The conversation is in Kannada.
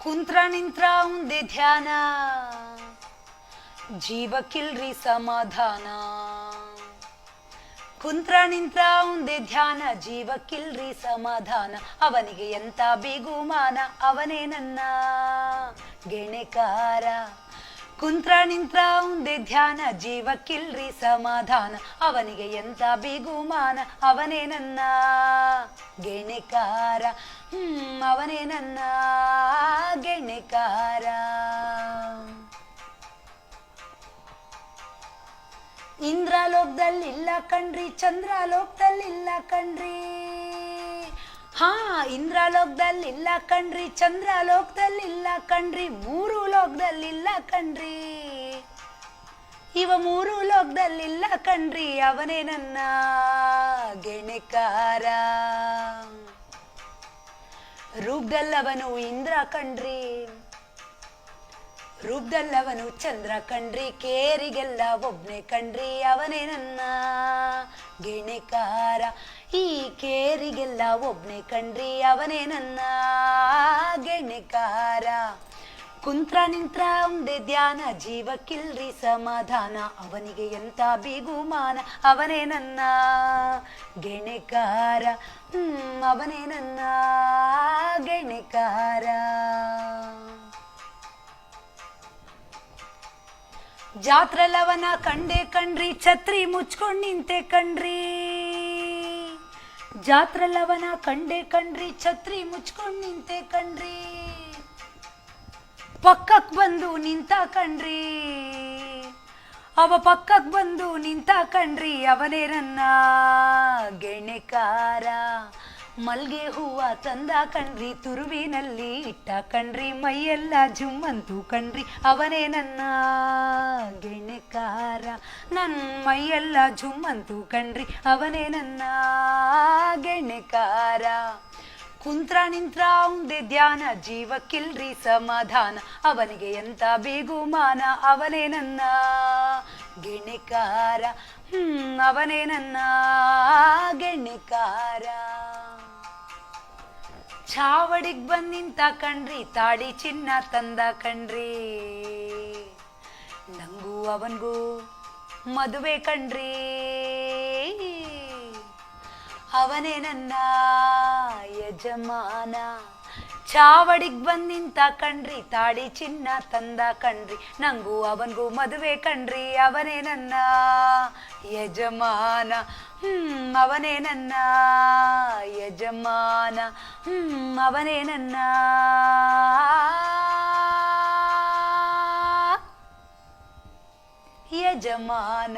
ಕುಂತ್ರ ನಿಂತ್ರ ಉಂದೆ ಧ್ಯಾನ ಜೀವಕ್ಕಿಲ್ರಿ ಸಮಾಧಾನ. ಕುಂತ್ರ ನಿಂತ್ರ ಉಂದೆ ಧ್ಯಾನ ಜೀವಕ್ಕಿಲ್ರಿ ಸಮಾಧಾನ. ಅವನಿಗೆ ಎಂತ ಬಿಗುಮಾನ ಅವನೇ ನನ್ನ ಗೆಣೆಕಾರ. ಕುಂತ್ರ ನಿಂತ್ರ ಉಂದೆ ಧ್ಯಾನ ಜೀವಕ್ಕಿಲ್ರಿ ಸಮಾಧಾನ. ಅವನಿಗೆ ಎಂತ ಬಿಗುಮಾನ ಅವನೇ ನನ್ನ ಗೆಣೆಕಾರ. ಅವನೇ ನನ್ನ ಗೆಣೆಕಾರ. ಇಂದ್ರಲೋಕದಲ್ಲಿಲ್ಲ ಕಣ್ರಿ, ಚಂದ್ರಲೋಕದಲ್ಲಿಲ್ಲ ಕಣ್ರಿ. ಹಾ, ಇಂದ್ರಲೋಕದಲ್ಲಿಲ್ಲ ಕಣ್ರಿ, ಚಂದ್ರಲೋಕದಲ್ಲಿಲ್ಲ ಕಣ್ರಿ. ಮೂರು ಲೋಕದಲ್ಲಿಲ್ಲ ಕಣ್ರಿ, ಇವ ಮೂರು ಲೋಕದಲ್ಲಿಲ್ಲ ಕಣ್ರಿ. ಅವನೇ ನನ್ನ ಗೆಣೆಕಾರ. ರೂಪದಲ್ಲವನು ಇಂದ್ರ ಕಣ್ರಿ, ರೂಪದಲ್ಲವನು ಚಂದ್ರ ಕಣ್ರಿ. ಕೇರಿಗೆಲ್ಲ ಒಬ್ನೇ ಕಣ್ರಿ. ಅವನೇ ನನ್ನ ಗೆಣೆಕಾರ. ಈ ಕೇರಿಗೆಲ್ಲ ಒಬ್ನೇ ಕಣ್ರಿ. ಅವನೇ ನನ್ನ ಗೆಣೆಕಾರ. ಕುಂತ್ರ ನಿಂತ್ರ ಒಂದೇ ಧ್ಯಾನ ಜೀವಕ್ಕಿಲ್ರಿ ಸಮಾಧಾನ. ಅವನಿಗೆ ಎಂತ ಬಿಗುಮಾನ ಅವನೇ ನನ್ನ ಗೆಣೆಕಾರ. ಅವನೇ ನನ್ನ ಗೆಣೆಕಾರ. ಜಾತ್ರೆಲವನ ಕಂಡೆ ಕಣ್ರಿ, ಛತ್ರಿ ಮುಚ್ಕೊಂಡ್ ನಿಂತೆ ಕಣ್ರಿ. ಜಾತ್ರೆಲವನ ಕಂಡೆ ಕಣ್ರಿ, ಛತ್ರಿ ಮುಚ್ಕೊಂಡ್ ನಿಂತೆ ಕಣ್ರಿ. ಪಕ್ಕಕ್ ಬಂದು ನಿಂತ ಕಣ್ರಿ, ಅವ ಪಕ್ಕಕ್ ಬಂದು ನಿಂತ ಕಣ್ರಿ. ಅವನೇ ನನ್ನ ಗೆಣೆಕಾರ. ಮಲ್ಗೆ ಹೂವ ತಂದ ಕಣ್ರಿ, ತುರುವಿನಲ್ಲಿ ಇಟ್ಟ ಕಣ್ರಿ. ಮೈಯೆಲ್ಲ ಜುಮ್ಮಂತು ಕಣ್ರಿ. ಅವನೇ ನನ್ನ ಗೆಣೆಕಾರ. ನನ್ನ ಮೈಯೆಲ್ಲ ಜುಮ್ಮಂತು ಕಣ್ರಿ. ಅವನೇ ನನ್ನ ಗೆಣೆಕಾರ. ಕುಂತ್ರ ನಿಂತ್ರ ಉಂದೆ ಧ್ಯಾನ ಜೀವಕ್ಕಿಲ್ರಿ ಸಮಾಧಾನ. ಅವನಿಗೆ ಎಂತ ಬೇಗುಮಾನ ಅವನೇ ನನ್ನ ಗೆಣೆಕಾರ. ಅವನೇ ನನ್ನ ಗೆಣೆಕಾರ. ಚಾವಡಿಗ್ ಬಂದ್ ನಿಂತ ಕಣ್ರಿ, ತಾಡಿ ಚಿನ್ನ ತಂದ ಕಣ್ರಿ. ನಂಗೂ ಅವನ್ಗೂ ಮದುವೆ ಕಣ್ರಿ. ಅವನೇ ನನ್ನ ಯಜಮಾನ. ಚಾವಡಿಗ್ ಬಂದ್ ನಿಂತ ಕಣ್ರಿ, ತಾಡಿ ಚಿನ್ನ ತಂದ ಕಣ್ರಿ. ನಂಗೂ ಅವನ್ಗೂ ಮದುವೆ ಕಣ್ರಿ. ಅವನೇ ನನ್ನ ಯಜಮಾನ. ಅವನೇ ನನ್ನ ಯಜಮಾನ. ಅವನೇ ನನ್ನ ಯಜಮಾನ.